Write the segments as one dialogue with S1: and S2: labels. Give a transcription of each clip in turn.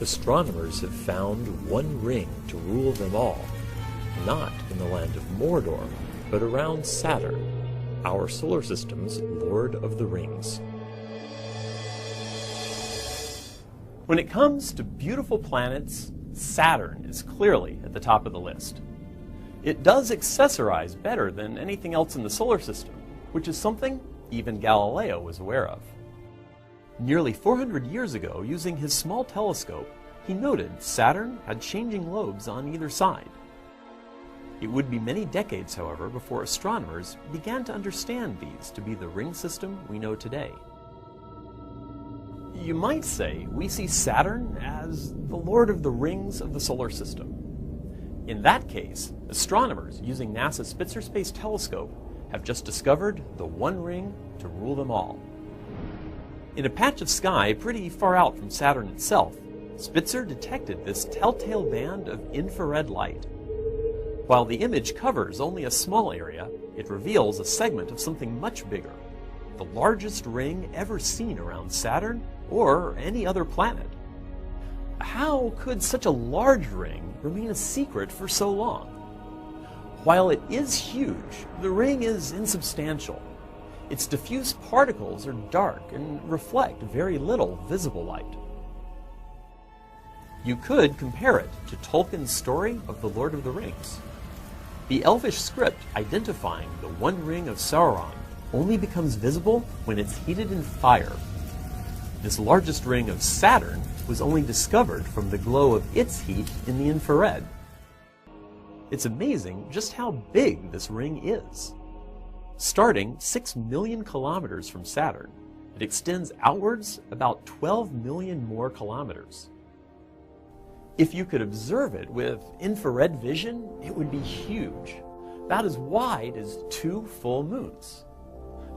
S1: Astronomers have found one ring to rule them all, not in the land of Mordor, but around Saturn, our solar system's Lord of the Rings.
S2: When it comes to beautiful planets, Saturn is clearly at the top of the list. It does accessorize better than anything else in the solar system, which is something even Galileo was aware of. Nearly 400 years ago, using his small telescope, he noted Saturn had changing lobes on either side. It would be many decades, however, before astronomers began to understand these to be the ring system we know today. You might say we see Saturn as the Lord of the Rings of the solar system. In that case, astronomers using NASA's Spitzer Space Telescope have just discovered the one ring to rule them all. In a patch of sky pretty far out from Saturn itself, Spitzer detected this telltale band of infrared light. While the image covers only a small area, it reveals a segment of something much bigger, the largest ring ever seen around Saturn or any other planet. How could such a large ring remain a secret for so long? While it is huge, the ring is insubstantial. Its diffuse particles are dark and reflect very little visible light. You could compare it to Tolkien's story of the Lord of the Rings. The Elvish script identifying the One Ring of Sauron only becomes visible when it's heated in fire. This largest ring of Saturn was only discovered from the glow of its heat in the infrared. It's amazing just how big this ring is. Starting 6 million kilometers from Saturn, it extends outwards about 12 million more kilometers. If you could observe it with infrared vision, it would be huge, about as wide as 2 full moons.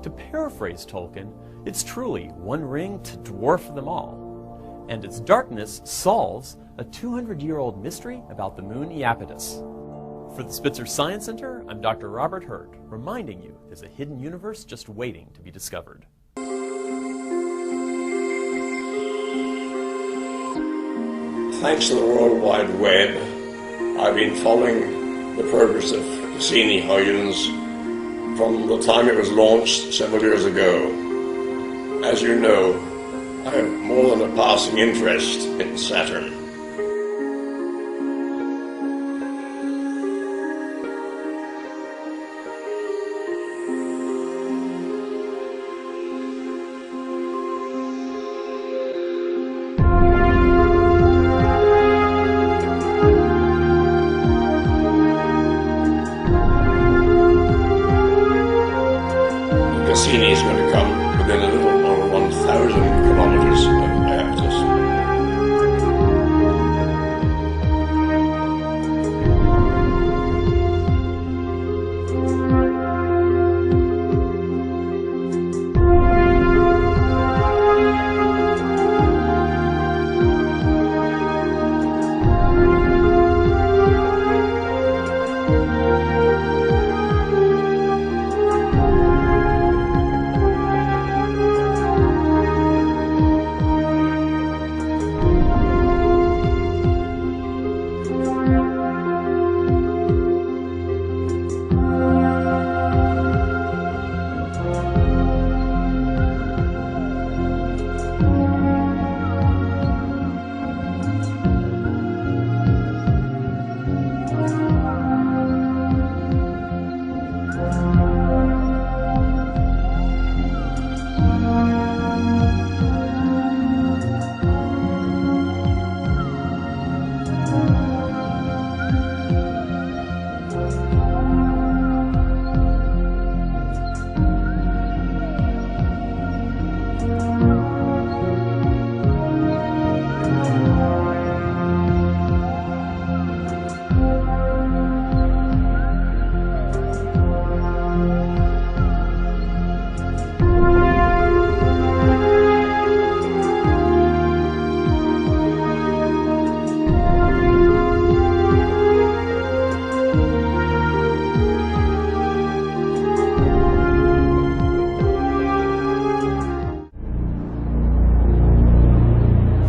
S2: To paraphrase Tolkien, it's truly one ring to dwarf them all, and its darkness solves a 200-year-old mystery about the moon Iapetus. For the Spitzer Science Center, I'm Dr. Robert Hurt, reminding you there's a hidden universe just waiting to be discovered.
S3: Thanks to the World Wide Web, I've been following the progress of Cassini-Huygens from the time it was launched several years ago. As you know, I have more than a passing interest in Saturn. Cassini is going to come within a little over 1,000 kilometers of Iapetus.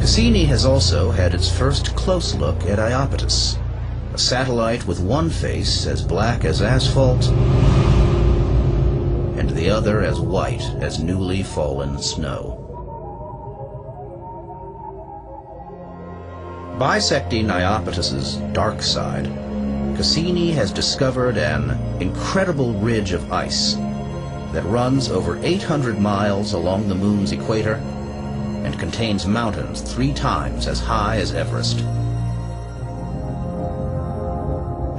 S4: Cassini has also had its first close look at Iapetus, a satellite with one face as black as asphalt and the other as white as newly fallen snow. Bisecting Iapetus's dark side, Cassini has discovered an incredible ridge of ice that runs over 800 miles along the moon's equator and contains mountains 3 times as high as Everest.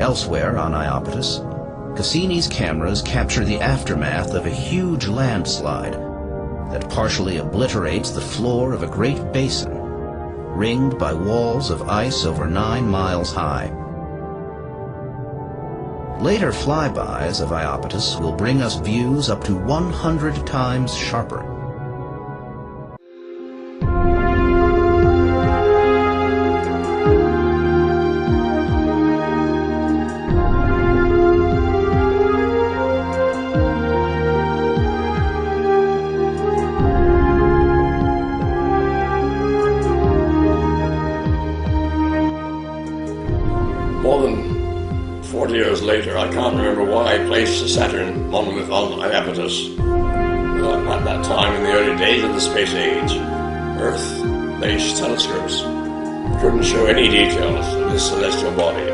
S4: Elsewhere on Iapetus, Cassini's cameras capture the aftermath of a huge landslide that partially obliterates the floor of a great basin, ringed by walls of ice over 9 miles high. Later flybys of Iapetus will bring us views up to 100 times sharper.
S3: More than 40 years later, I can't remember why I placed the Saturn monolith on Iapetus. At that time, in the early days of the space age, Earth-based telescopes couldn't show any details of this celestial body.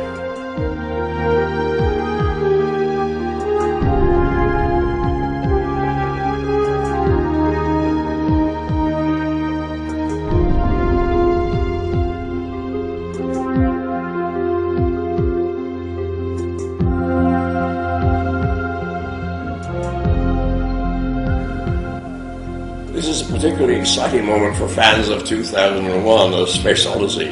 S3: This is a particularly exciting moment for fans of 2001, A Space Odyssey,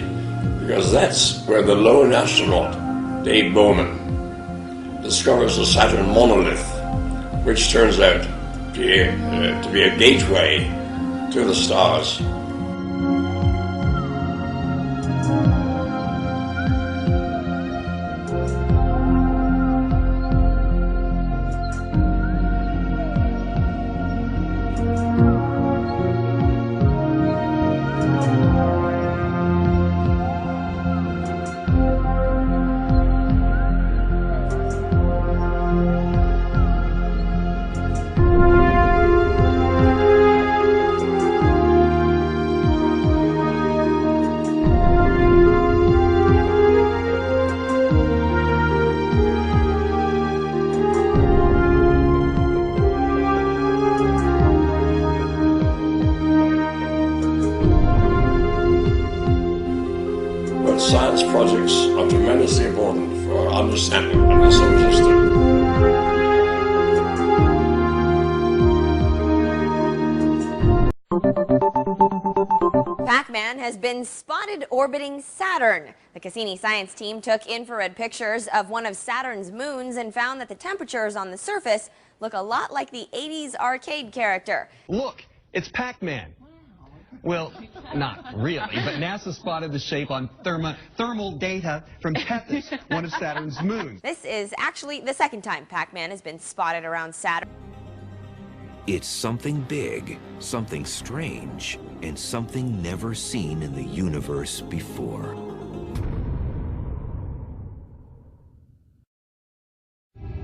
S3: because that's where the lone astronaut, Dave Bowman, discovers the Saturn monolith, which turns out to be a gateway to the stars. Science projects are tremendously important for our understanding of the solar system.
S5: Pac-Man has been spotted orbiting Saturn. The Cassini science team took infrared pictures of one of Saturn's moons and found that the temperatures on the surface look a lot like the 80s arcade character.
S6: Look, it's Pac-Man. Well, not really, but NASA spotted the shape on thermal data from Tethys, one of Saturn's moons.
S5: This is actually the second time Pac-Man has been spotted around Saturn.
S7: It's something big, something strange, and something never seen in the universe before.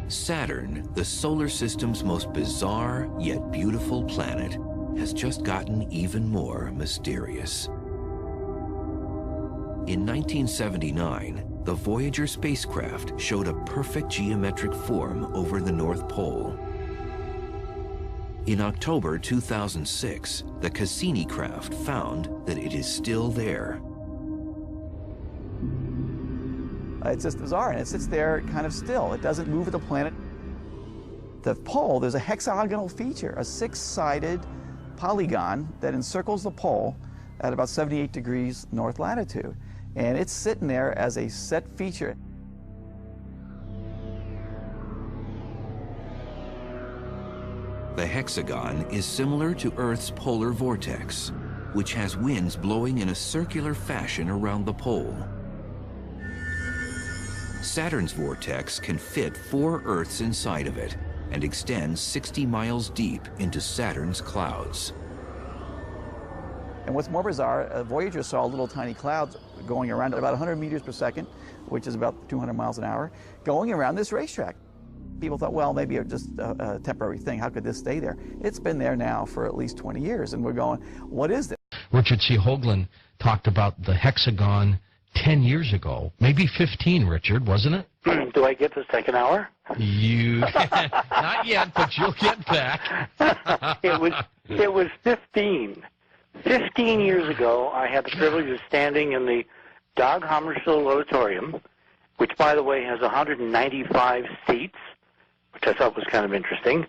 S7: Saturn, the solar system's most bizarre yet beautiful planet, has just gotten even more mysterious. In 1979, the Voyager spacecraft showed a perfect geometric form over the North Pole. In October 2006, the Cassini craft found that it is still there.
S8: It's just bizarre, and it sits there kind of still. It doesn't move with the planet. The pole, there's a hexagonal feature, a 6-sided polygon that encircles the pole at about 78 degrees north latitude. And it's sitting there as a set feature.
S7: The hexagon is similar to Earth's polar vortex, which has winds blowing in a circular fashion around the pole. Saturn's vortex can fit 4 Earths inside of it and extends 60 miles deep into Saturn's clouds.
S8: And And what's more bizarre, Voyager saw little tiny clouds going around at about 100 meters per second, which is about 200 miles an hour, going around this racetrack. People thought, well, maybe it's just a temporary thing. How could this stay there? It's been there now for at least 20 years, and we're going, what is this?
S9: Richard C. Hoagland talked about the hexagon 10 years ago, maybe 15, Richard, wasn't it?
S10: Do I get the second hour?
S9: You, not yet, but you'll get back.
S10: It was 15. 15 years ago, I had the privilege of standing in the Dag Hammarskjöld Auditorium, which, by the way, has 195 seats, which I thought was kind of interesting.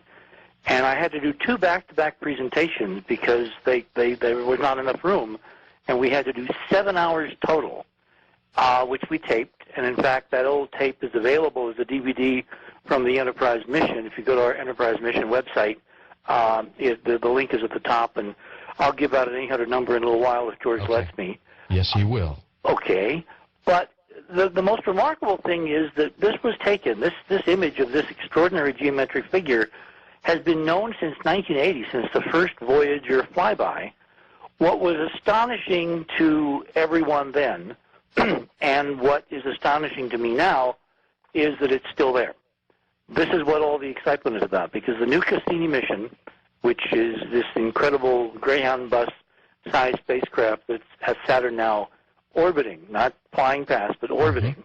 S10: And I had to do 2 back-to-back presentations because there was not enough room, and we had to do 7 hours total, which we taped. And in fact, that old tape is available as a DVD from the Enterprise mission. If you go to our Enterprise mission website, the link is at the top, and I'll give out an 800 number in a little while if George lets me.
S9: Yes, he will.
S10: Okay, but the most remarkable thing is that this was taken, this image of this extraordinary geometric figure has been known since 1980, since the first Voyager flyby. What was astonishing to everyone then, and what is astonishing to me now, is that it's still there. This is what all the excitement is about, because the new Cassini mission, which is this incredible Greyhound bus-sized spacecraft that has Saturn now orbiting, not flying past, but orbiting,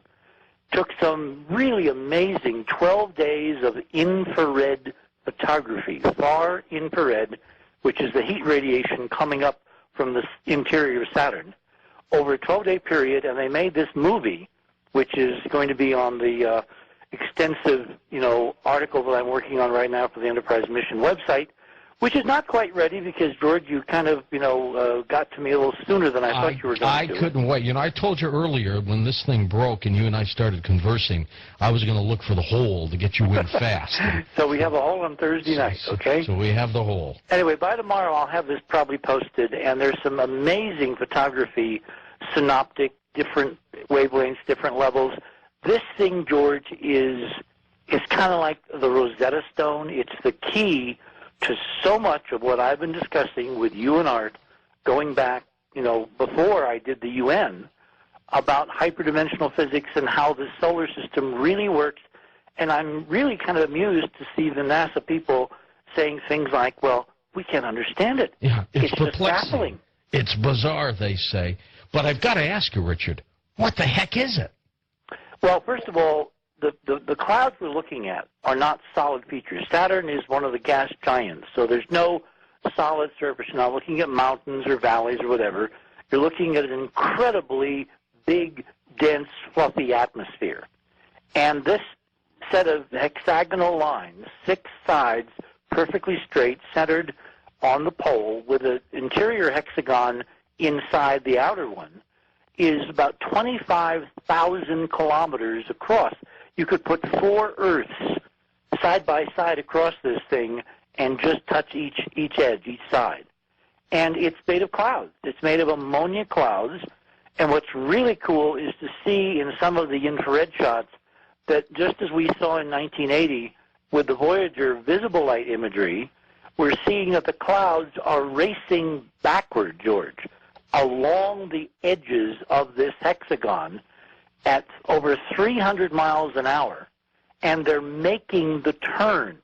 S10: took some really amazing 12 days of infrared photography, far infrared, which is the heat radiation coming up from the interior of Saturn, over a 12-day period, and they made this movie, which is going to be on the extensive, article that I'm working on right now for the Enterprise mission website, which is not quite ready because, George, you kind of, got to me a little sooner than I thought you were going to.
S9: I couldn't wait. I told you earlier when this thing broke and you and I started conversing, I was going to look for the hole to get you in fast.
S10: So we have a hole on Thursday night, okay?
S9: So we have the hole.
S10: Anyway, by tomorrow I'll have this probably posted, and there's some amazing photography, synoptic, different wavelengths, different levels. This thing, George, is kind of like the Rosetta Stone. It's the key to so much of what I've been discussing with you and Art going back, before I did the UN, about hyperdimensional physics and how the solar system really works. And I'm really kind of amused to see the NASA people saying things like, well, we can't understand it.
S9: Yeah, it's
S10: just baffling.
S9: It's bizarre, they say. But I've got to ask you, Richard, what the heck is it?
S10: Well, first of all, the clouds we're looking at are not solid features. Saturn is one of the gas giants, so there's no solid surface. You're not looking at mountains or valleys or whatever. You're looking at an incredibly big, dense, fluffy atmosphere. And this set of hexagonal lines, 6 sides, perfectly straight, centered on the pole, with an interior hexagon inside the outer one, is about 25,000 kilometers across. You could put 4 Earths side by side across this thing and just touch each edge, each side. And it's made of clouds. It's made of ammonia clouds. And what's really cool is to see in some of the infrared shots that just as we saw in 1980 with the Voyager visible light imagery, we're seeing that the clouds are racing backward, George, along the edges of this hexagon at over 300 miles an hour, and they're making the turns,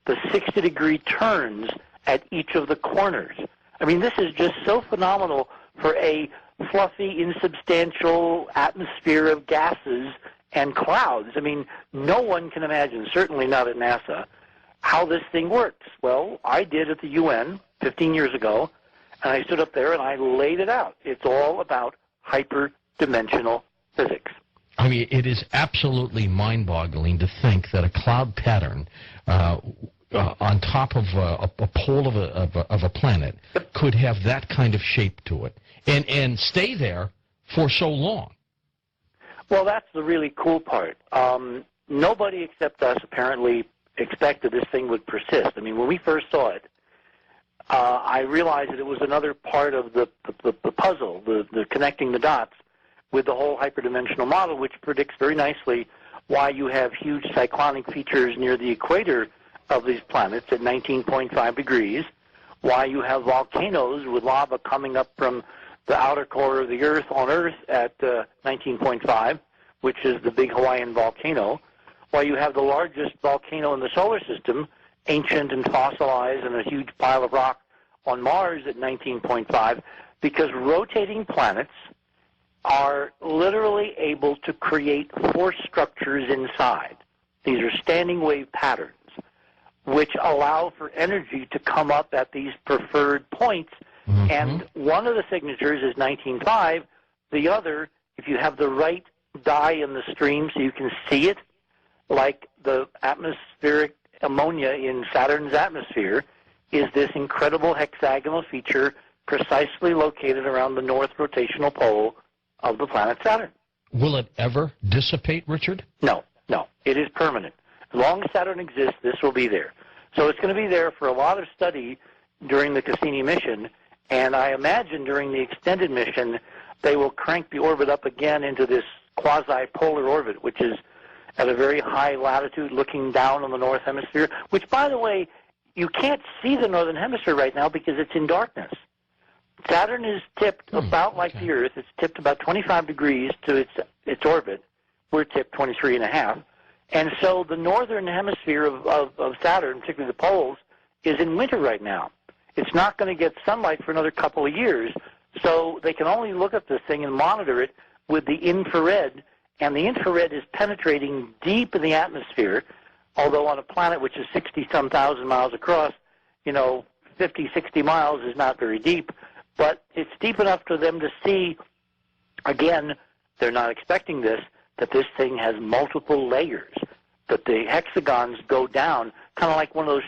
S10: the 60-degree turns at each of the corners. I mean, this is just so phenomenal for a fluffy, insubstantial atmosphere of gases and clouds. I mean, no one can imagine, certainly not at NASA, how this thing works. Well, I did at the UN 15 years ago, and I stood up there and I laid it out. It's all about hyperdimensional physics.
S9: I mean, it is absolutely mind-boggling to think that a cloud pattern on top of a pole of a planet could have that kind of shape to it and stay there for so long.
S10: Well, that's the really cool part. Nobody except us apparently expected this thing would persist. I mean, when we first saw it, I realized that it was another part of the puzzle, the connecting the dots with the whole hyperdimensional model, which predicts very nicely why you have huge cyclonic features near the equator of these planets at 19.5 degrees, why you have volcanoes with lava coming up from the outer core of the Earth on Earth at 19.5, which is the big Hawaiian volcano, why you have the largest volcano in the solar system, ancient and fossilized and a huge pile of rock on Mars at 19.5, because rotating planets are literally able to create force structures inside. These are standing wave patterns, which allow for energy to come up at these preferred points. Mm-hmm. And one of the signatures is 19.5. The other, if you have the right dye in the stream so you can see it, like the atmospheric ammonia in Saturn's atmosphere, is this incredible hexagonal feature precisely located around the north rotational pole of the planet Saturn.
S9: Will it ever dissipate, Richard?
S10: No, no. It is permanent. As long as Saturn exists, this will be there. So it's going to be there for a lot of study during the Cassini mission, and I imagine during the extended mission they will crank the orbit up again into this quasi-polar orbit, which is at a very high latitude looking down on the north hemisphere, which, by the way, you can't see the northern hemisphere right now because it's in darkness. Saturn is tipped about like the Earth. It's tipped about 25 degrees to its orbit. We're tipped 23.5. And so the northern hemisphere of Saturn, particularly the poles, is in winter right now. It's not going to get sunlight for another couple of years, so they can only look at this thing and monitor it with the infrared, and the infrared is penetrating deep in the atmosphere, although on a planet which is 60-some thousand miles across, 50, 60 miles is not very deep, but it's deep enough for them to see, again, they're not expecting this, that this thing has multiple layers, that the hexagons go down, kind of like one of those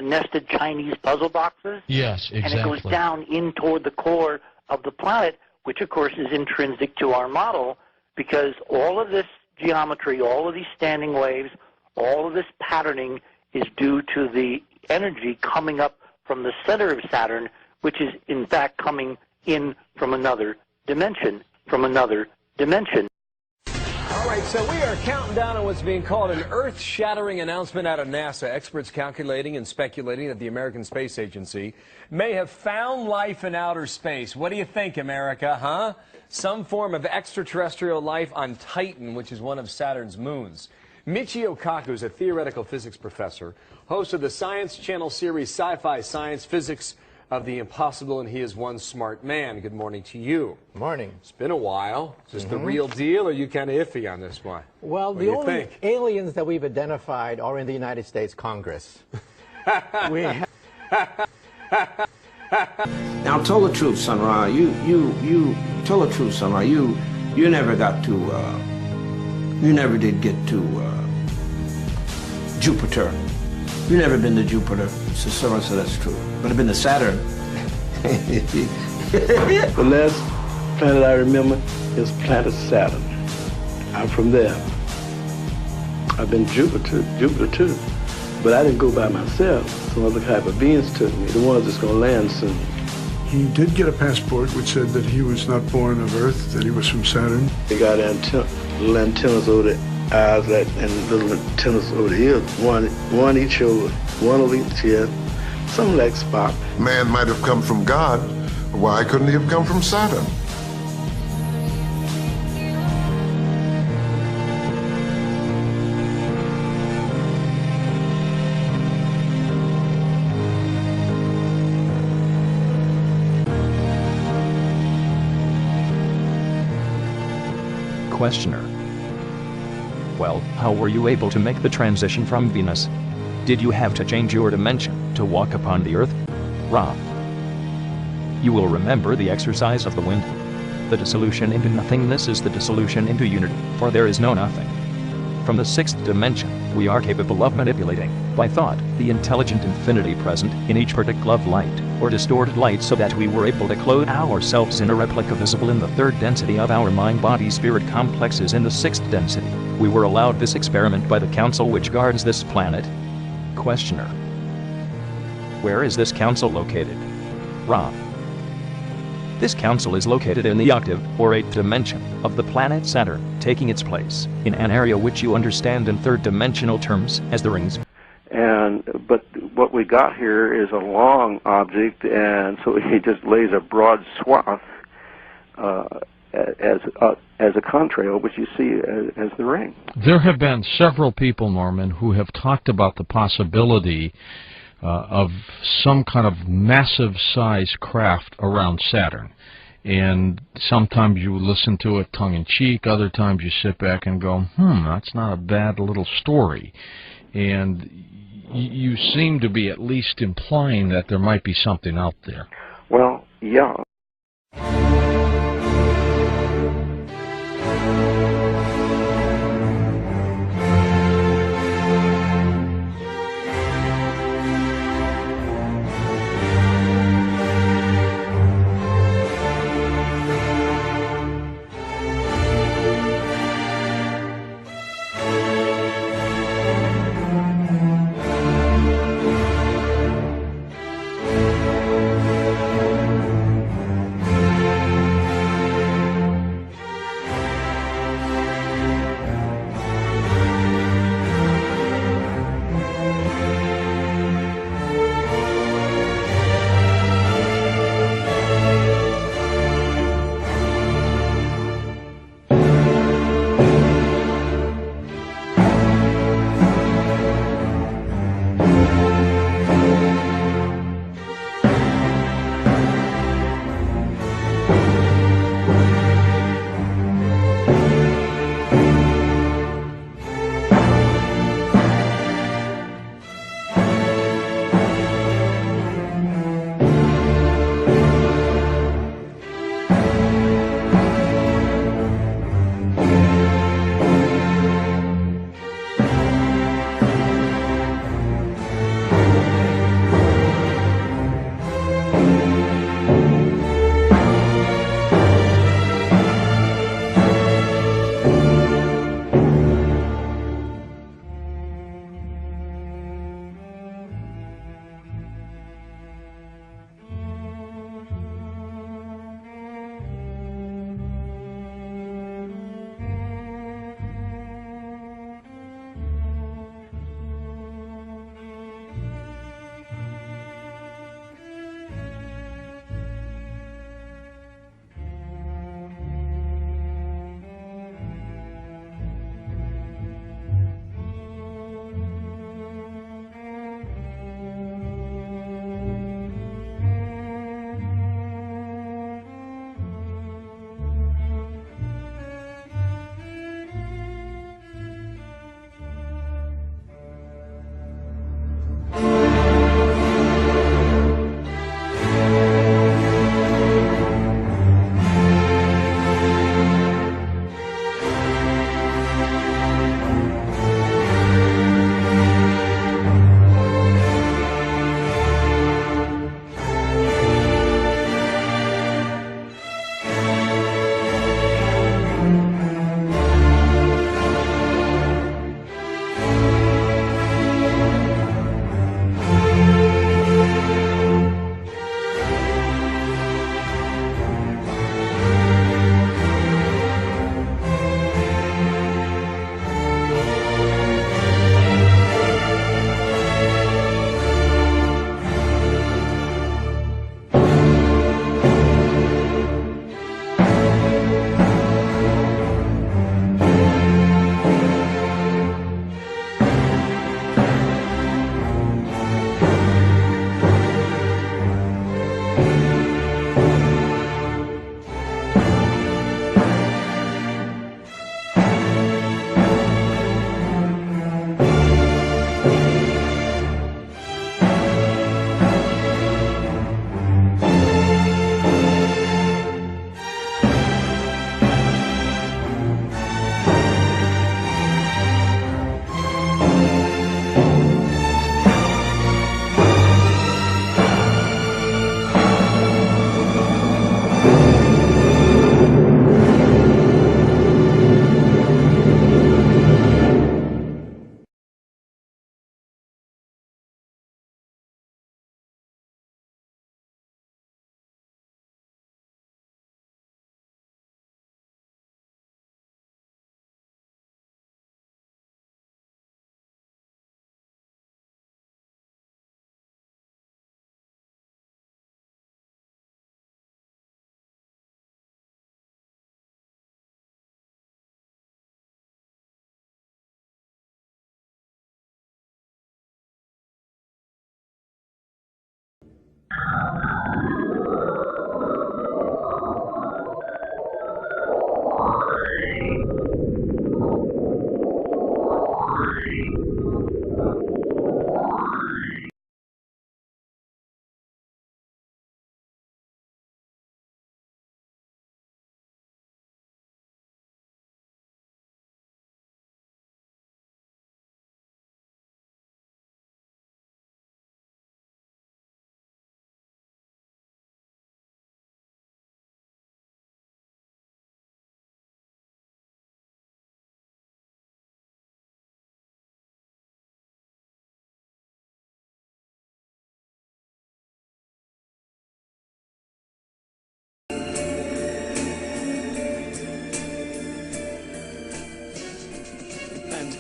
S10: nested Chinese puzzle boxes.
S9: Yes, exactly.
S10: And it goes down in toward the core of the planet, which, of course, is intrinsic to our model, because all of this geometry, all of these standing waves, all of this patterning is due to the energy coming up from the center of Saturn, which is, in fact, coming in from another dimension,
S11: All right, so we are counting down on what's being called an earth-shattering announcement out of NASA. Experts calculating and speculating that the American Space Agency may have found life in outer space. What do you think, America, huh? Some form of extraterrestrial life on Titan, which is one of Saturn's moons. Michio Kaku is a theoretical physics professor, host of the Science Channel series Sci-Fi Science Physics of the Impossible, and he is one smart man. Good morning to you.
S12: Morning.
S11: It's been a while. Is this the real deal, or are you kind of iffy on this one?
S12: Well, the only aliens that we've identified are in the United States Congress.
S13: Now, tell the truth, Sun Ra. You tell the truth, Sun Ra. You never got to. You never did get to Jupiter. You never been to Jupiter. So Sun Ra said that's true. But I've been to Saturn.
S14: The last planet I remember is planet Saturn. I'm from there. I've been to Jupiter too. But I didn't go by myself. Some other type of beings took me, the ones that's going to land soon.
S15: He did get a passport which said that he was not born of Earth, that he was from Saturn.
S14: They got little antennas over the eyes and little antennas over the ears. One each over, one over each ear. Something like Spock.
S16: Man might have come from God. Why couldn't he have come from Saturn?
S17: Questioner. Well, how were you able to make the transition from Venus? Did you have to change your dimension to walk upon the Earth? Ra. You will remember the exercise of the wind. The dissolution into nothingness is the dissolution into unity, for there is no nothing. From the sixth dimension, we are capable of manipulating, by thought, the intelligent infinity present in each particle of light, or distorted light, so that we were able to clothe ourselves in a replica visible in the third density of our mind-body-spirit complexes in the sixth density. We were allowed this experiment by the council which guards this planet. Questioner. Where is this council located? Ra. This council is located in the octave, or eighth dimension, of the planet Saturn, taking its place in an area which you understand in third-dimensional terms as the rings.
S14: And
S18: But what we got here is a long object, and so he just lays a broad swath as a contrail, which you see as the ring.
S9: There have been several people, Norman, who have talked about the possibility of some kind of massive size craft around Saturn. And sometimes you listen to it tongue-in-cheek, other times you sit back and go, that's not a bad little story. And you seem to be at least implying that there might be something out there.
S18: Well, yeah.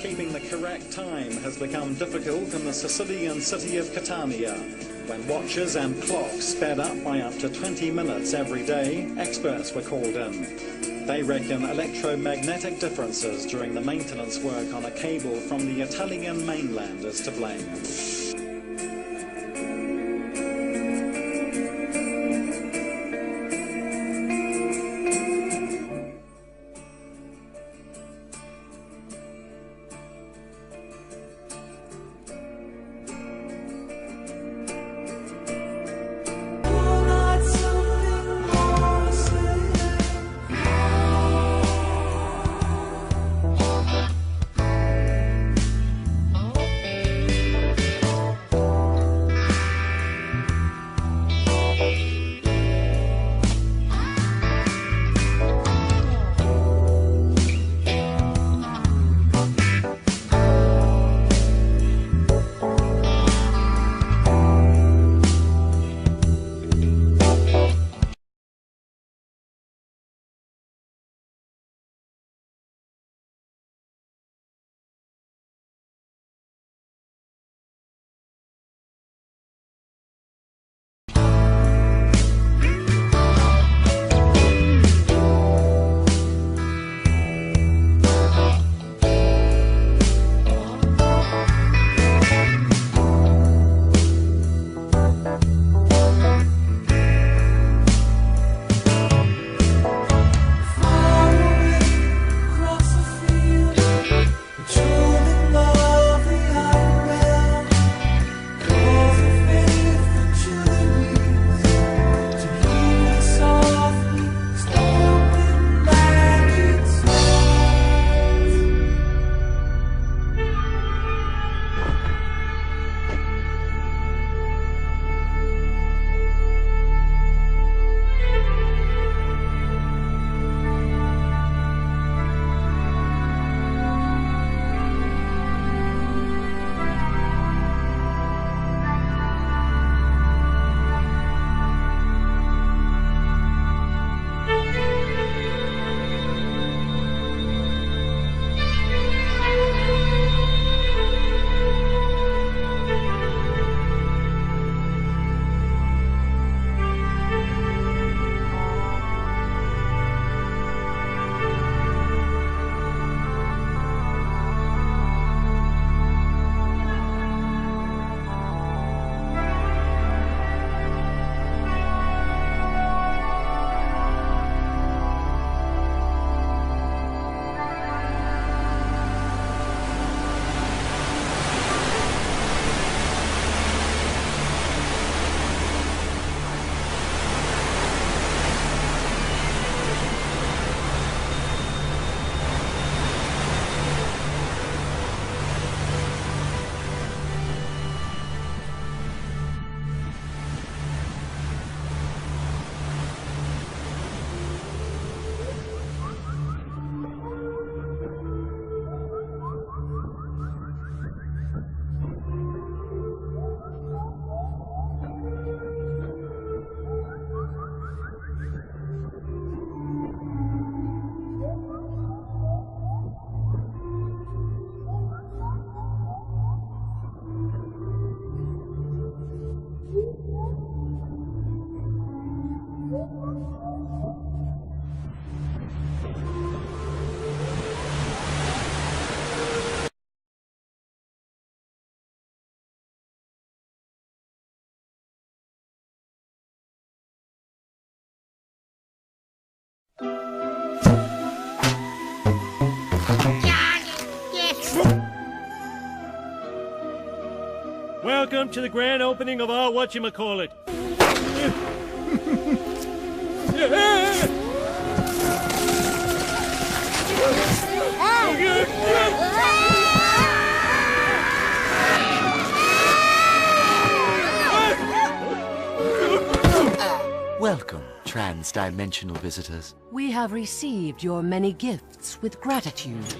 S19: Keeping the correct time has become difficult in the Sicilian city of Catania. When watches and clocks sped up by up to 20 minutes every day, experts were called in. They reckon electromagnetic differences during the maintenance work on a cable from the Italian mainland is to blame.
S20: Welcome to the grand opening of our whatchamacallit.
S21: Welcome, trans-dimensional visitors.
S22: We have received your many gifts with gratitude.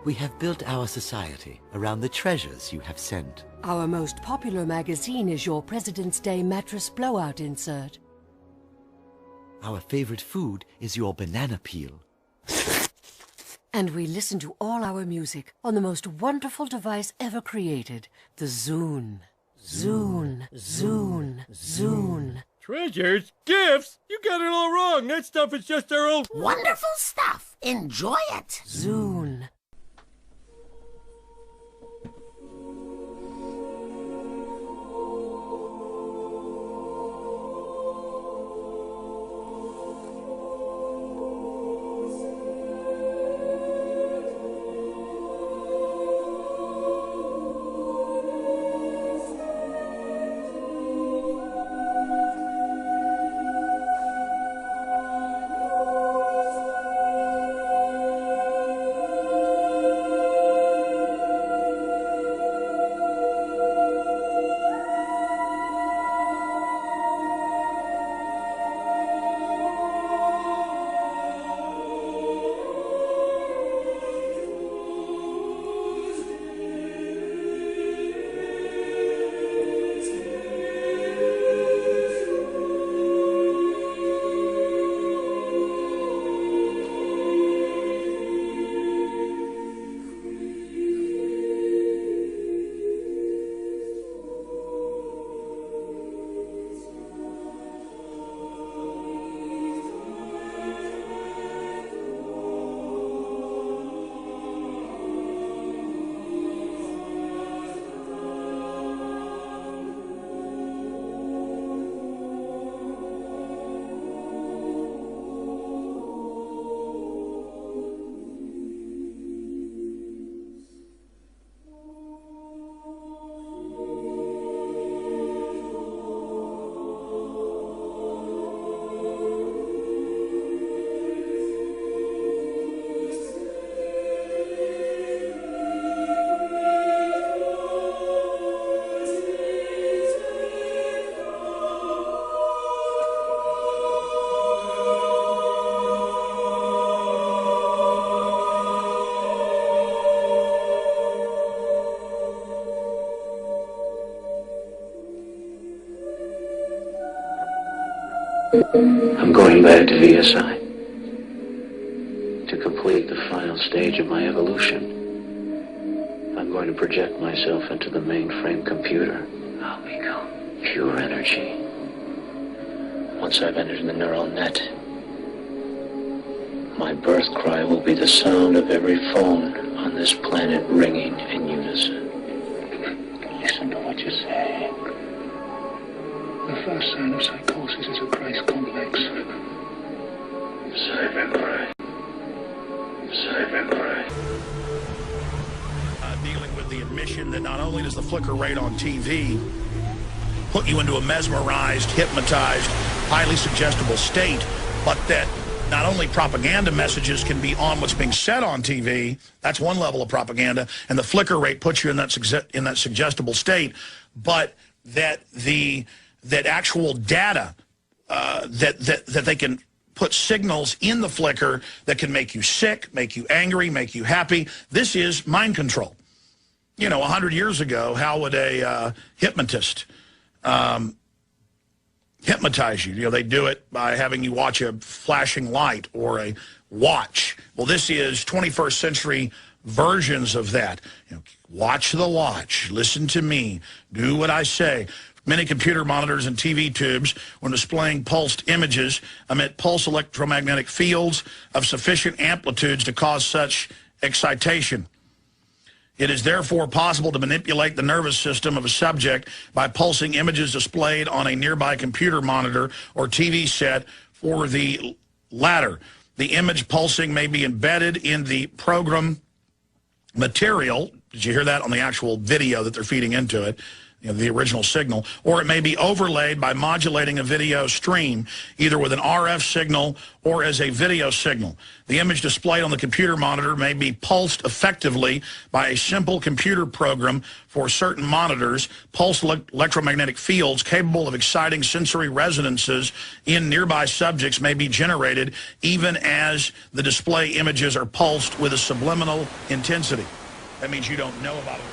S21: We have built our society around the treasures you have sent.
S22: Our most popular magazine is your President's Day mattress blowout insert.
S21: Our favorite food is your banana peel.
S22: And we listen to all our music on the most wonderful device ever created, the Zune. Zune, Zune, Zune.
S20: Treasures? Gifts? You got it all wrong. That stuff is just our old...
S23: Wonderful stuff. Enjoy it.
S22: Zune.
S24: I'm going back to VSI to complete the final stage of my evolution. I'm going to project myself into the mainframe computer. I'll become pure energy. Once I've entered the neural net, my birth cry will be the sound of every phone on this planet ringing in unison.
S25: Listen to what you say. The first sign of psychosis is a Christ complex.
S24: Cybercry. Cybercry.
S26: Dealing with the admission that not only does the flicker rate on TV put you into a mesmerized, hypnotized, highly suggestible state, but that not only propaganda messages can be on what's being said on TV, that's one level of propaganda, and the flicker rate puts you in that suggestible state, but that that actual data that they can put signals in the flicker that can make you sick, make you angry, make you happy. This is mind control. You know, 100 years ago, how would a hypnotist hypnotize you? You know, they do it by having you watch a flashing light or a watch. Well, this is 21st century versions of that. You know, watch the watch, listen to me, do what I say. Many computer monitors and TV tubes, when displaying pulsed images, emit pulse electromagnetic fields of sufficient amplitudes to cause such excitation. It is therefore possible to manipulate the nervous system of a subject by pulsing images displayed on a nearby computer monitor or TV set. For the latter, the image pulsing may be embedded in the program material. Did you hear that on the actual video that they're feeding into it? You know, the original signal, or it may be overlaid by modulating a video stream, either with an RF signal or as a video signal. The image displayed on the computer monitor may be pulsed effectively by a simple computer program. For certain monitors, pulsed electromagnetic fields capable of exciting sensory resonances in nearby subjects may be generated even as the display images are pulsed with a subliminal intensity. That means you don't know about it.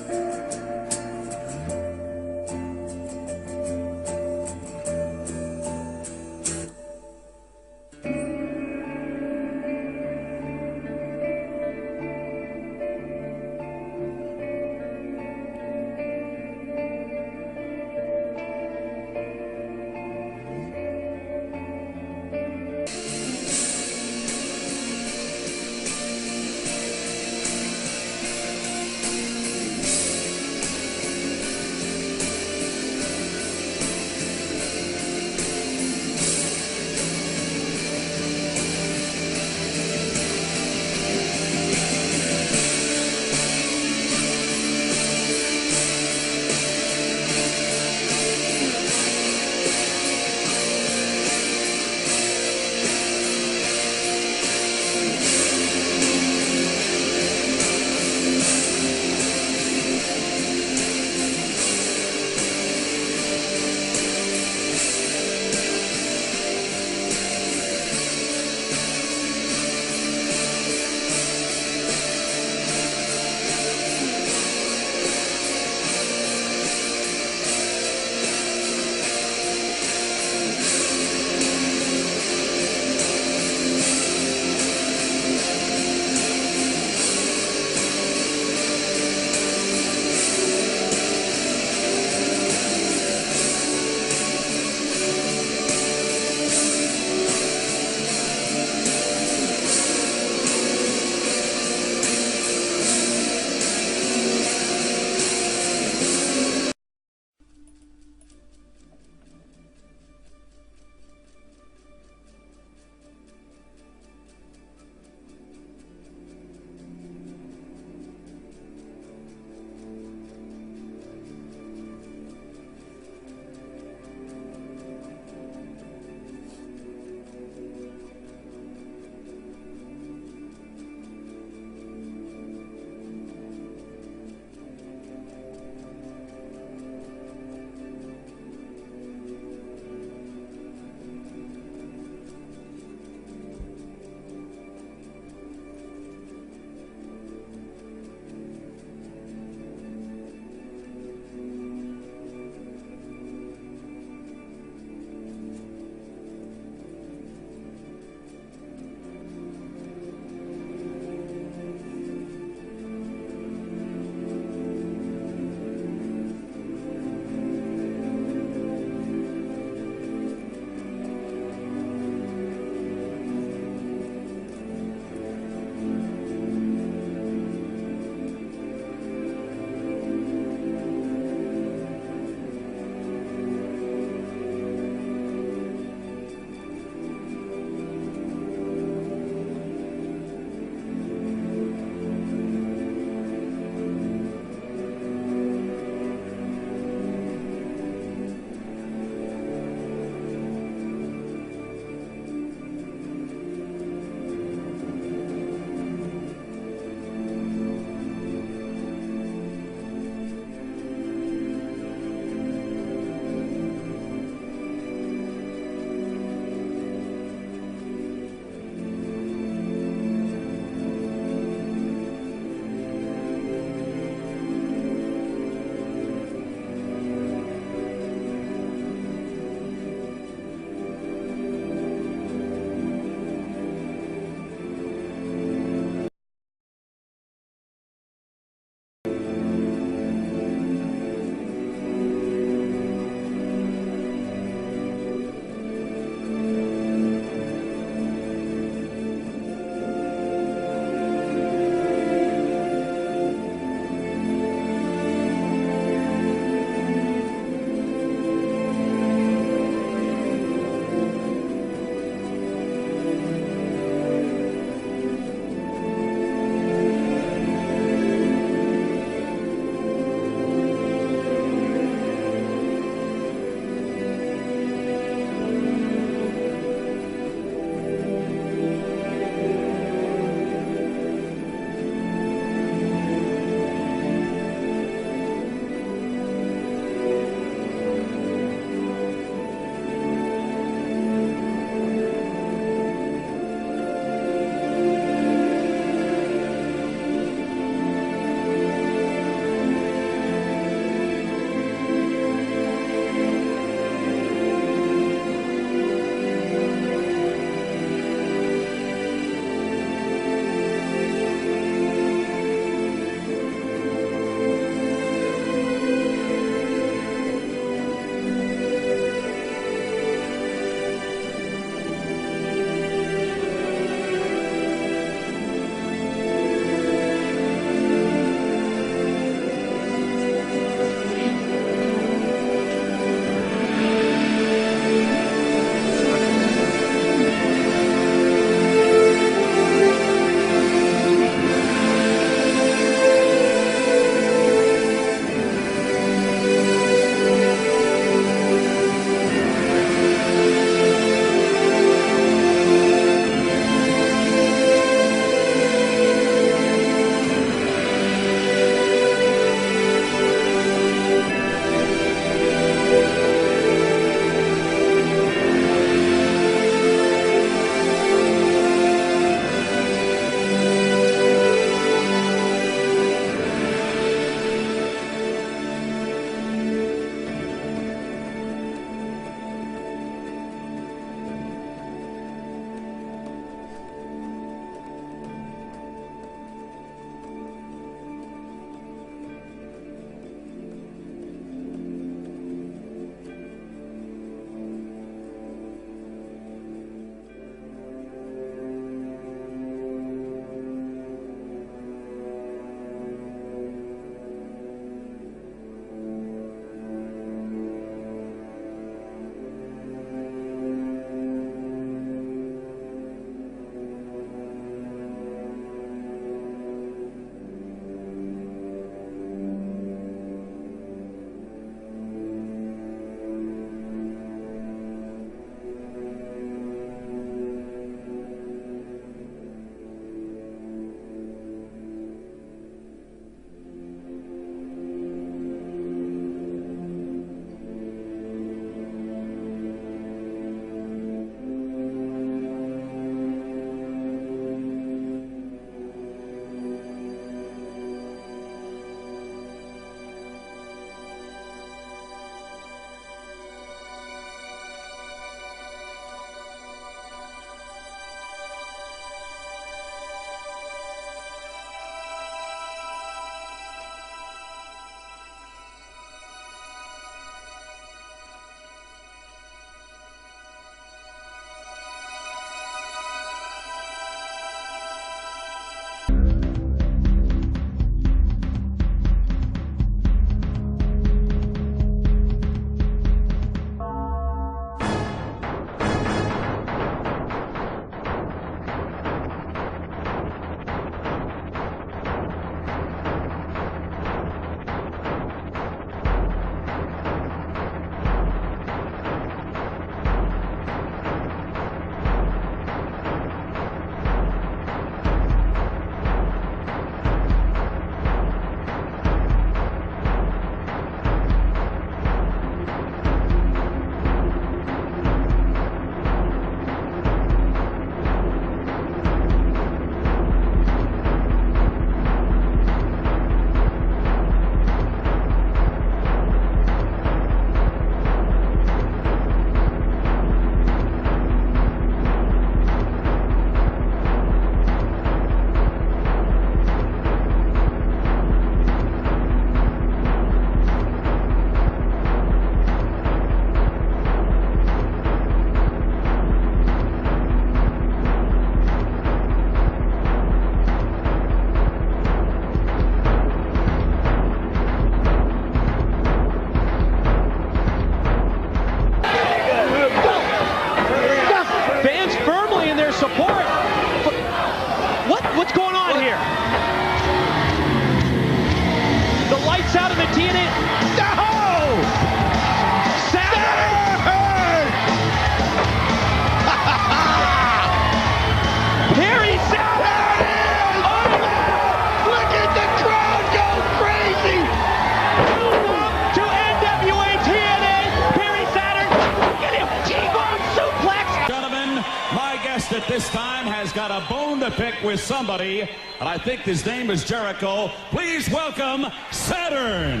S1: a bone to pick with somebody, and I think his name is Jericho. Please welcome Saturn.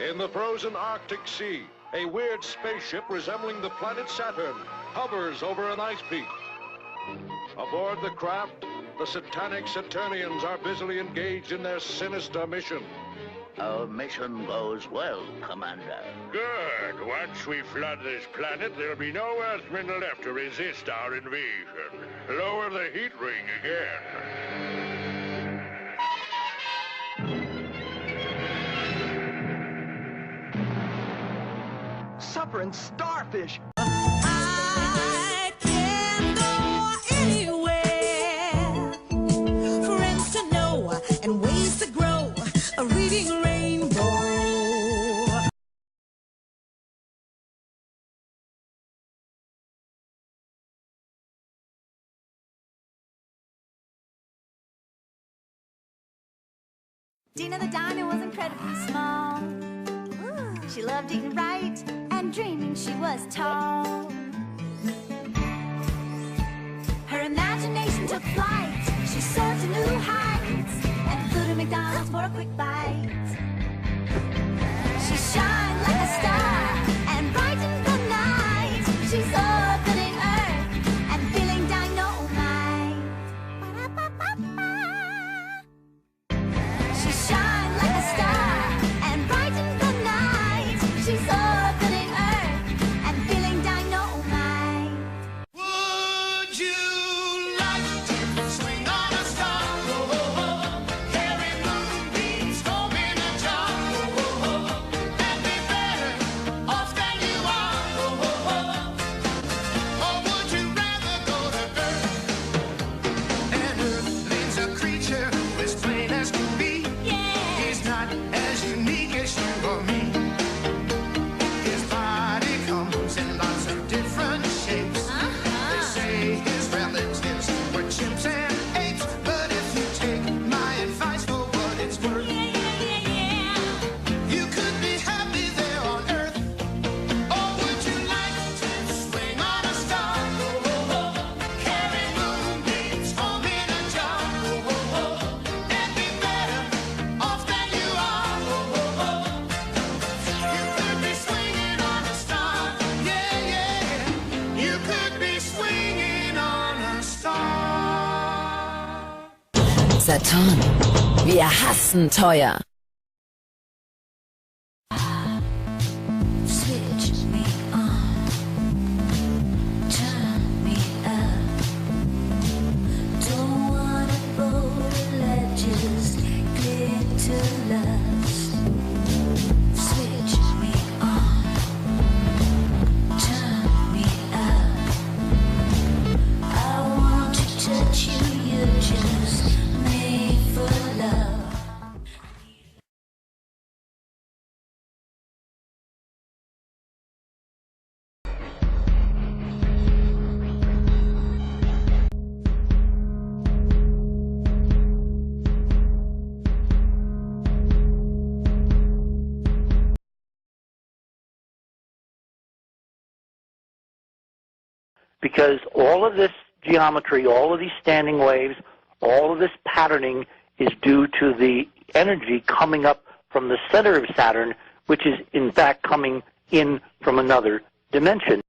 S2: In the frozen Arctic Sea, a weird spaceship resembling the planet Saturn hovers over an ice peak. Aboard the craft, the satanic Saturnians are busily engaged in their sinister mission.
S25: Our mission goes well, Commander.
S3: Good. Once we flood this planet, there'll be no Earthmen left to resist our invasion. Lower the heat ring again.
S4: Suffering starfish.
S5: I can go anywhere. Friends to know and ways to grow. A reading rainbow.
S6: Dina the diamond was incredibly small. She loved eating right and dreaming she was tall. Her imagination took flight. She soared to new heights and flew to McDonald's for a quick bite. She shined like a star and brightened the night. She's orbiting Earth and feeling dynamite. She shined like a star and brightened the night. She's orbiting Earth and feeling dynamite.
S5: Would you like to swing on a star? Carry moonbeams home in a jar. And be better off than you are. Or would you rather go to Earth? An Earthling's a creature as plain as can be. He's not as unique as you or me. His body comes in lots of different shapes. They say his relatives were chimps and apes. But if you take my advice for what it's worth, you could be happy there on Earth. Or would you like to swing on a star? Carry moonbeams home in a jar. And be better off than you are. You could be swinging on a star. Yeah, yeah. You could be swinging on a star.
S22: Saturn. Wir hassen teuer.
S5: Switch me on, turn me up. Don't wanna go to ledges, get to lust. Switch me on, turn me up. I want to touch you, you're just made for love.
S10: Because all of this geometry, all of these standing waves, all of this patterning is due to the energy coming up from the center of Saturn, which is in fact coming in from another dimension.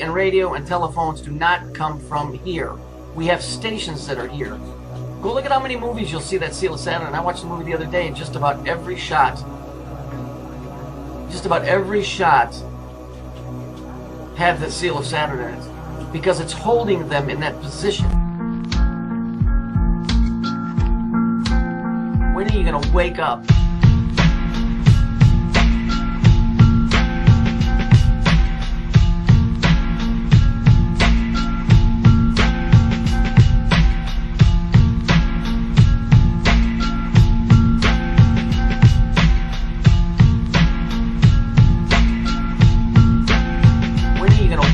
S7: and radio and telephones do not come from here. We have stations that are here. Go look at how many movies you'll see that seal of Saturn. I watched the movie the other day, and just about every shot have the seal of Saturn in it, because it's holding them in that position. When are you going to wake up?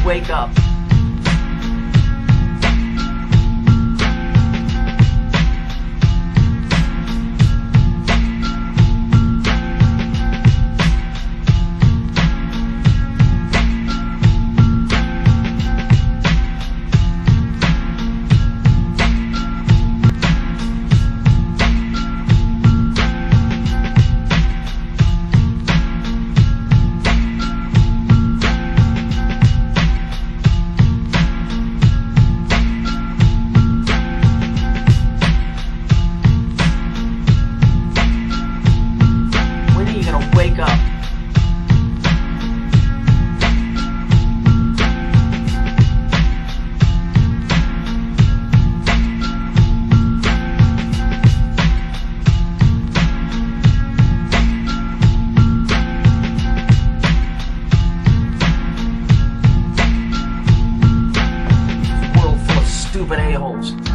S7: Wake up.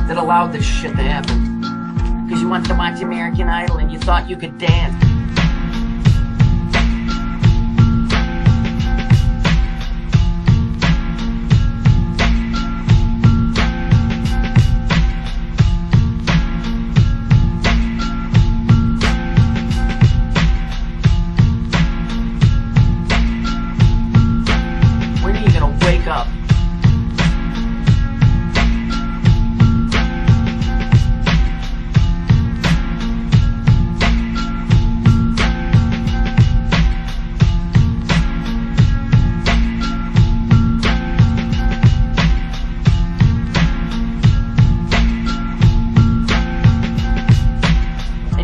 S7: That allowed this shit to happen. Because you wanted to watch American Idol and you thought you could dance. When are you gonna wake up?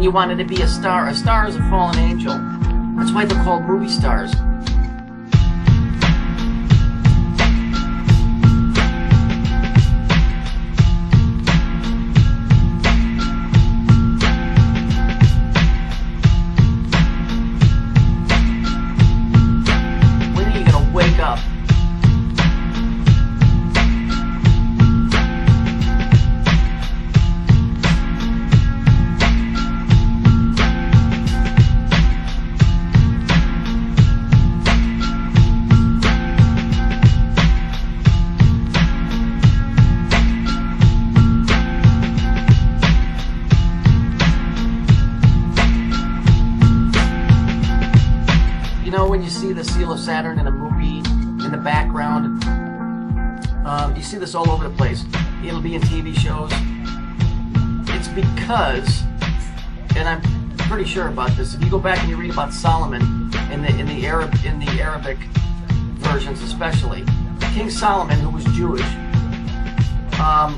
S7: You wanted to be a star. A star is a fallen angel. That's why they're called movie stars. When are you gonna wake up? You know, when you see the seal of Saturn in a movie in the background, you see this all over the place. It'll be in TV shows. It's because, and I'm pretty sure about this, if you go back and you read about Solomon in the Arabic versions especially, King Solomon, who was Jewish,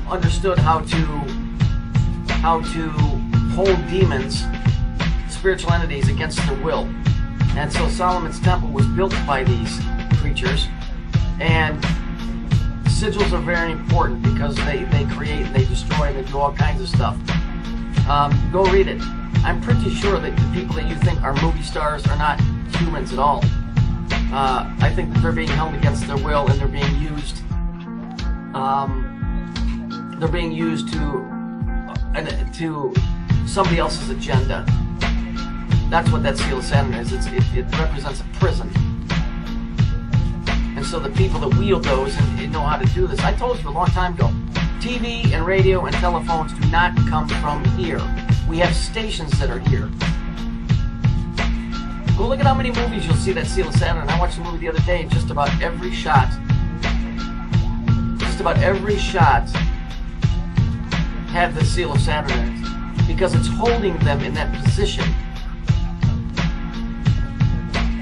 S7: understood how to hold demons, spiritual entities, against their will. And so Solomon's temple was built by these creatures, and sigils are very important because they create and they destroy and they do all kinds of stuff. Go read it. I'm pretty sure that the people that you think are movie stars are not humans at all. I think that they're being held against their will, and they're being used. They're being used to somebody else's agenda. That's what that seal of Saturn is. It represents a prison. And so the people that wield those and know how to do this. I told you a long time ago, TV and radio and telephones do not come from here. We have stations that are here. Go look at how many movies you'll see that seal of Saturn. I watched the movie the other day, and just about every shot had the seal of Saturn in it, because it's holding them in that position.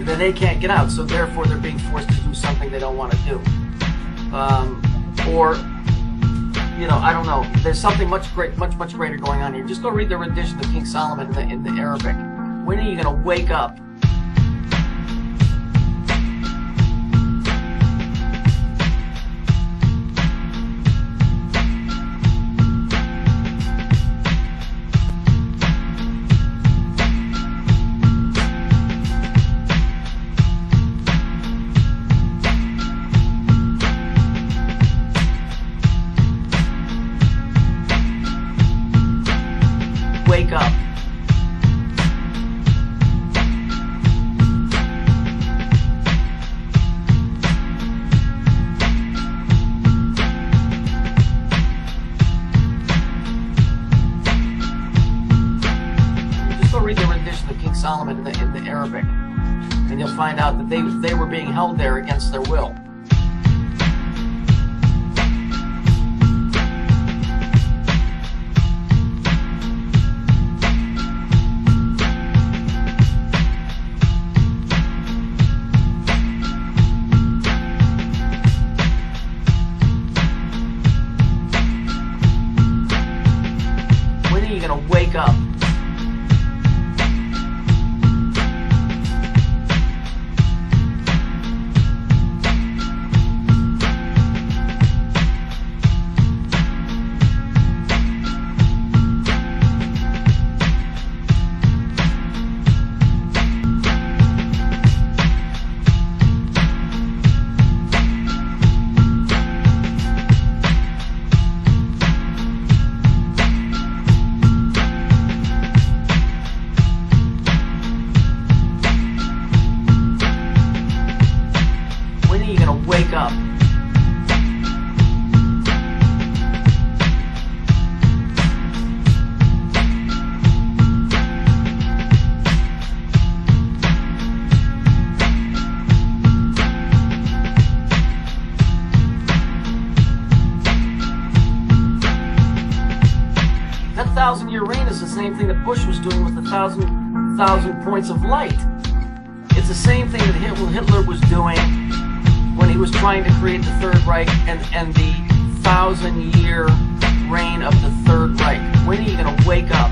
S7: Then they can't get out, so therefore they're being forced to do something they don't want to do. or I don't know. There's something much greater going on here. Just go read the rendition of King Solomon in the Arabic. When are you going to wake up? Wake up. Just go read the rendition of King Solomon in the Arabic, and you'll find out that they were being held there against their will. Wake up. Wake up. That 1,000-year reign is the same thing that Bush was doing with the thousand points of light. It's the same thing that Hitler was doing when he was trying to create the Third Reich and the 1,000-year reign of the Third Reich. When are you going to wake up?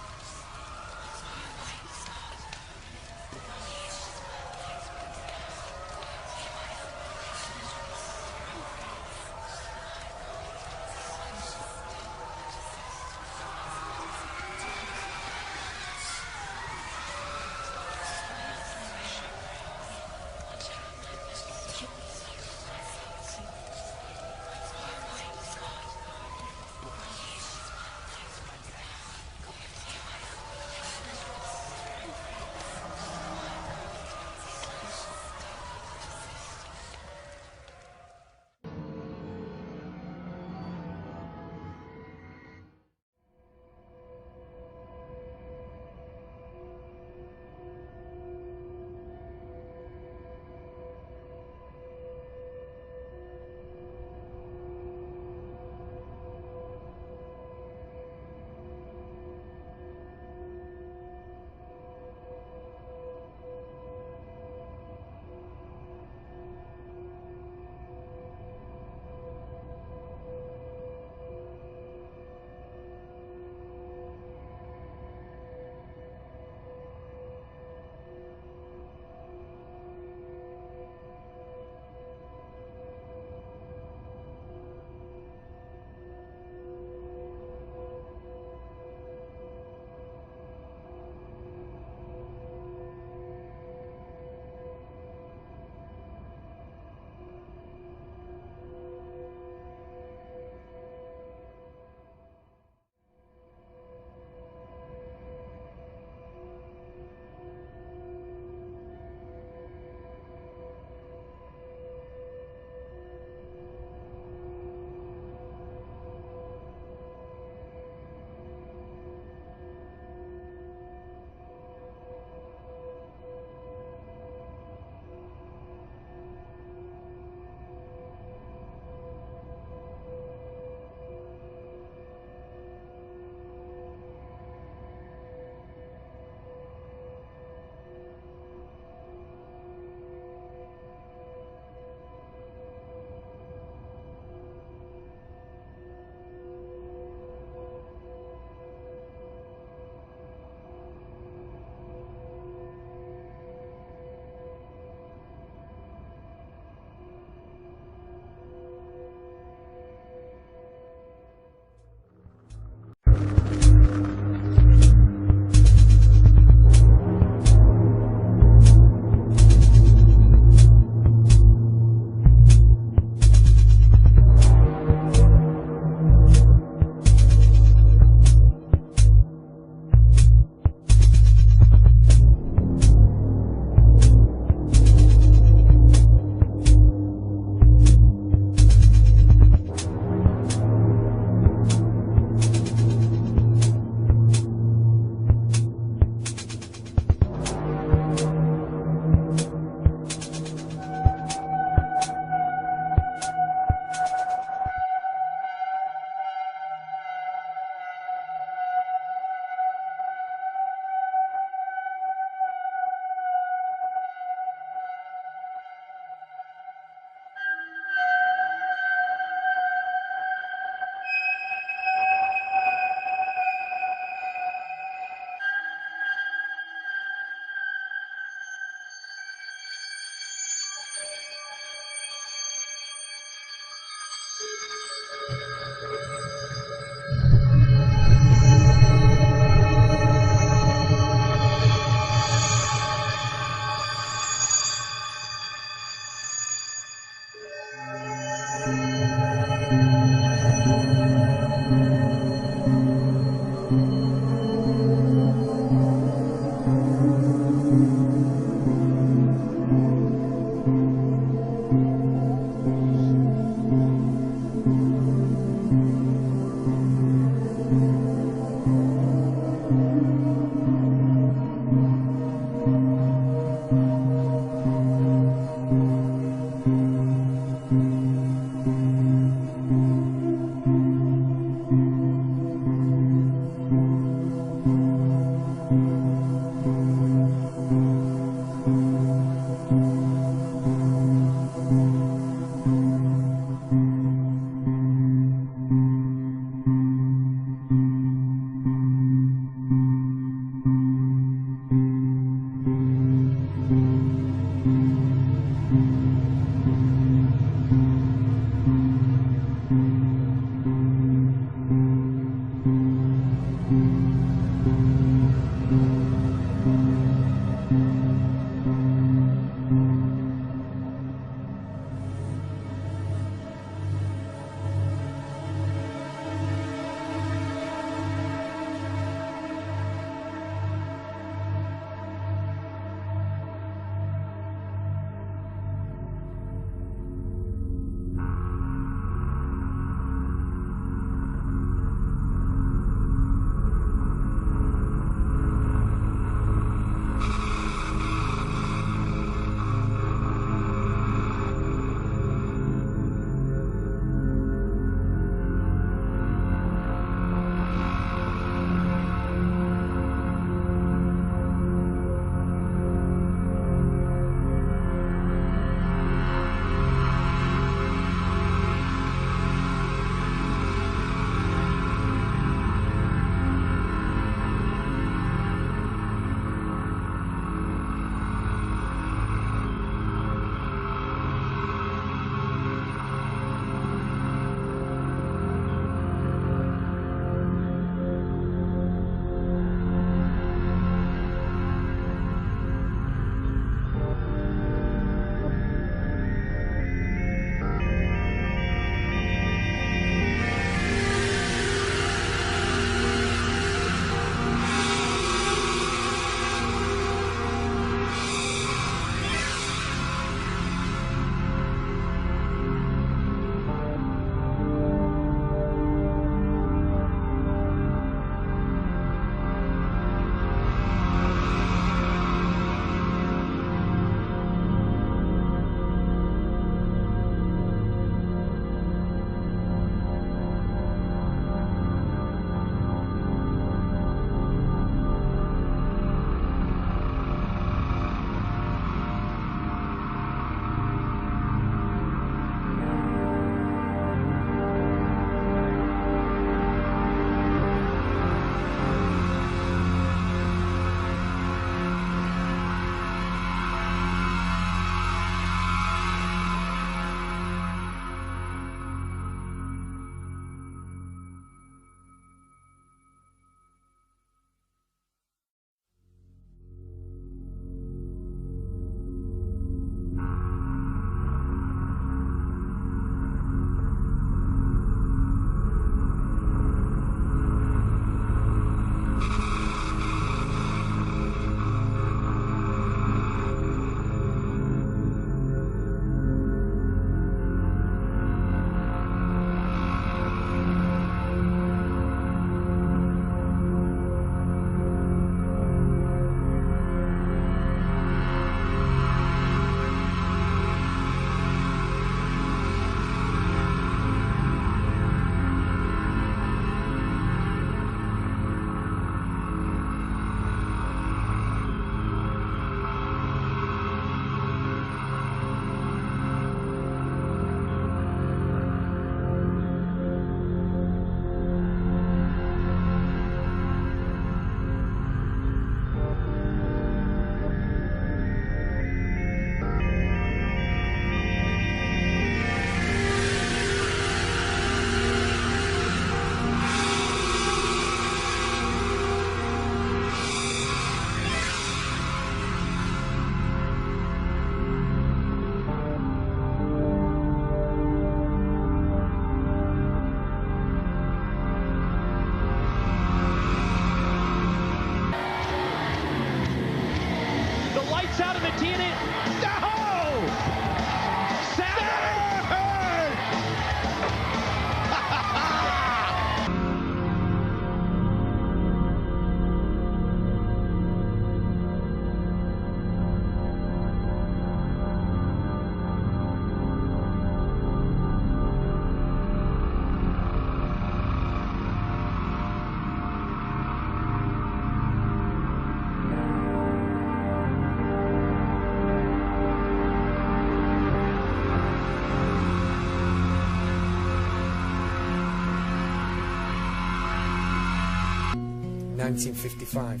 S8: 1955.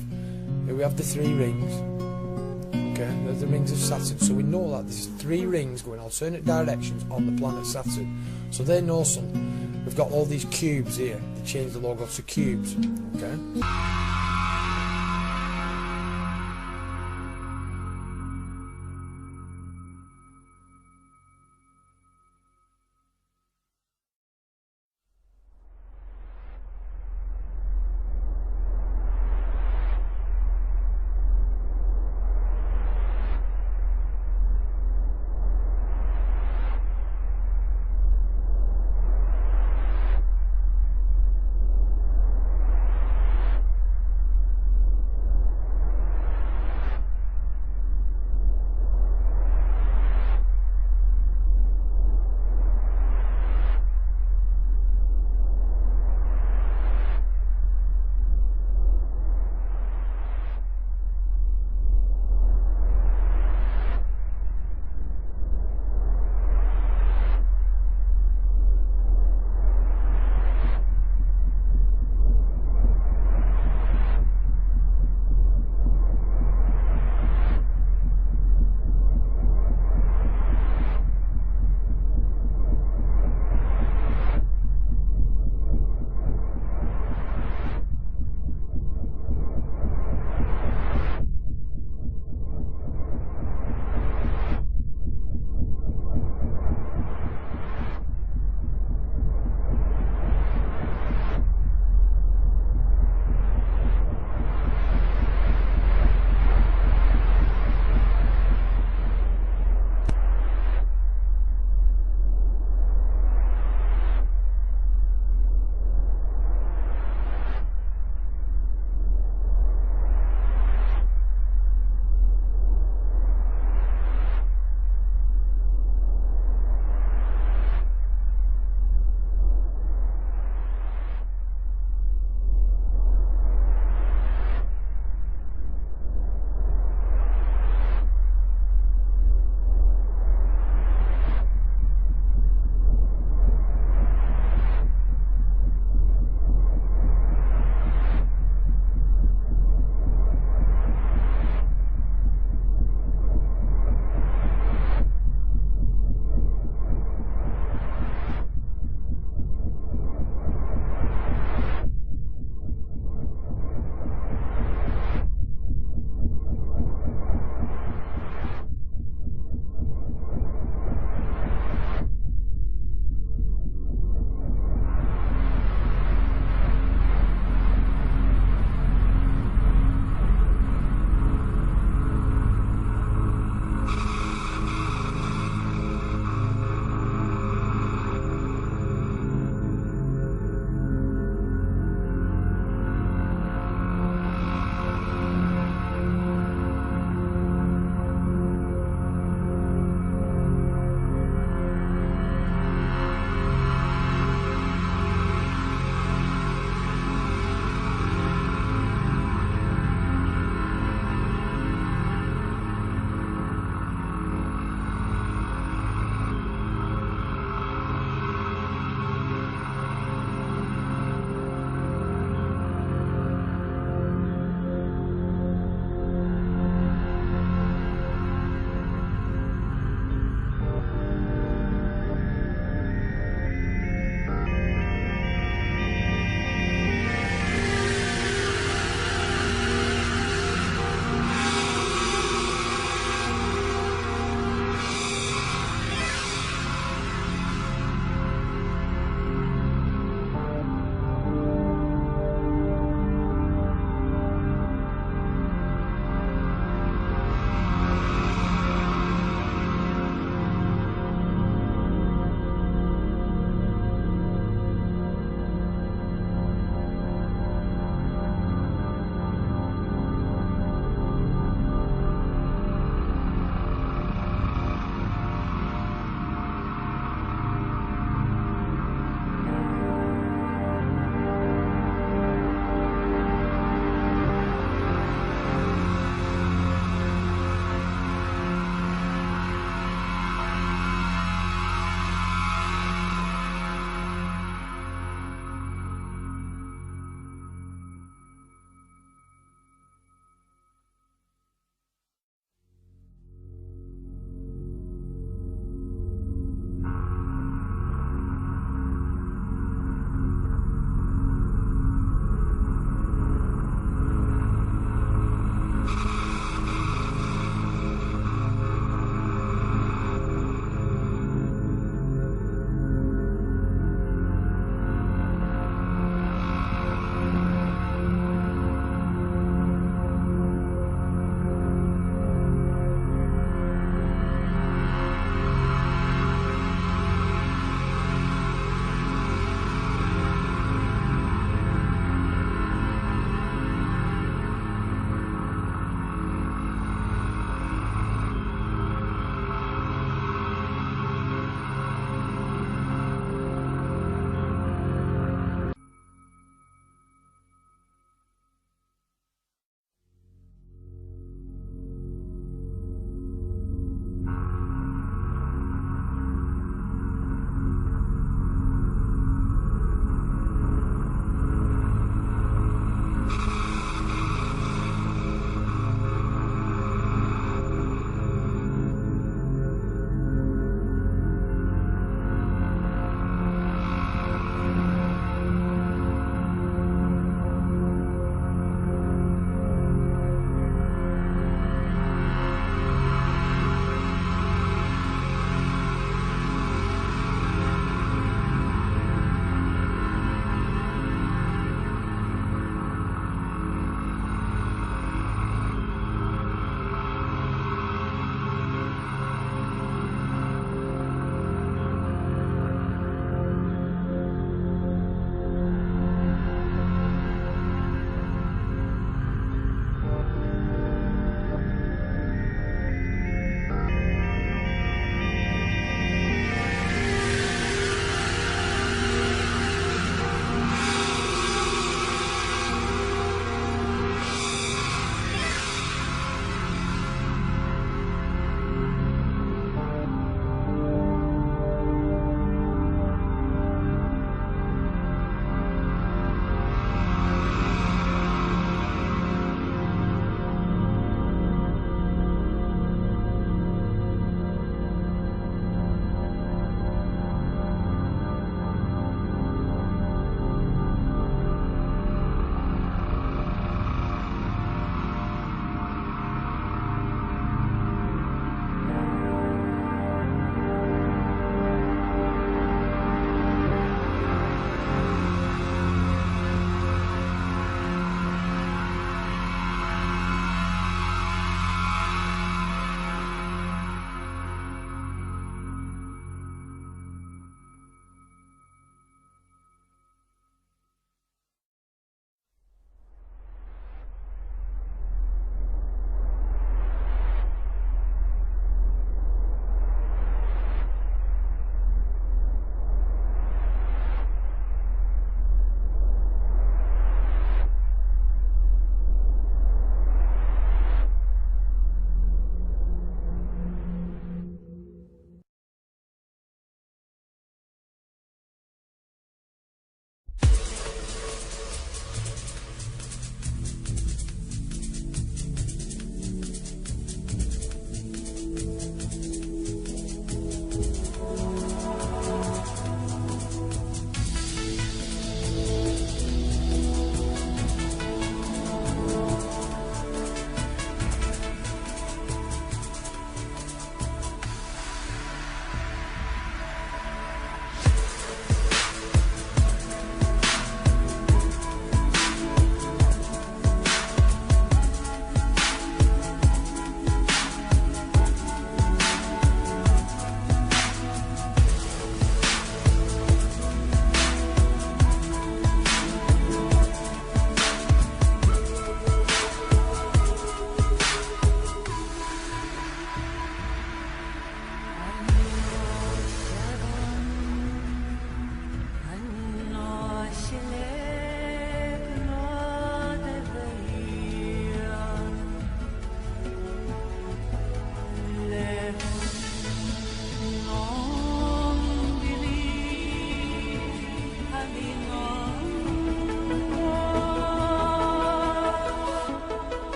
S8: Here we have the 3 rings. Okay, they're the rings of Saturn. So we know that there's 3 rings going alternate directions on the planet Saturn. So they know something. We've got all these cubes here. They changed the logo to cubes. Okay.